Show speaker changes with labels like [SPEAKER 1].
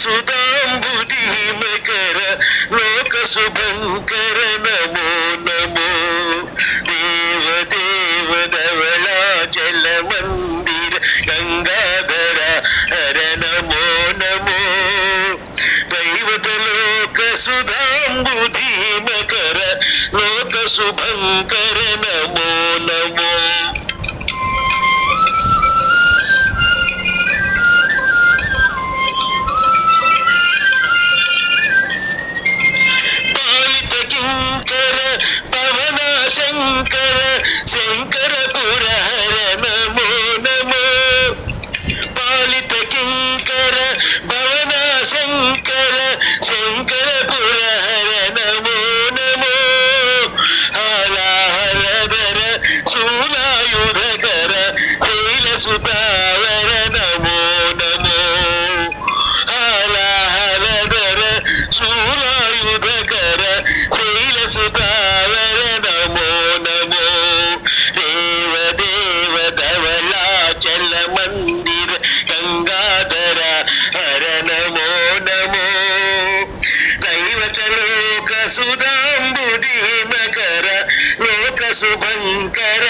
[SPEAKER 1] సుధాంబుధీమకర లోక శుభంకర నమో నమో దేవ ధవళాచల మందిర గంగాధర హర నమో నమో దైవతలోక సుధాంబుధీమకర లోక శుభంకర నమో నమో శంకర శంకర పురహర నమో నమో పాలిత కింకర భవన శంకర శంకర పురహర నమో నమో హాలాహలధర శూలాయుధకర శైల సుతావర నమో నమో హాలాహలధర శూలాయుధకర శైల సుతావర మందిర గంగాధర హర నమో నమో దైవతలోక సుధాంబుధీమకర లోక శుభంకర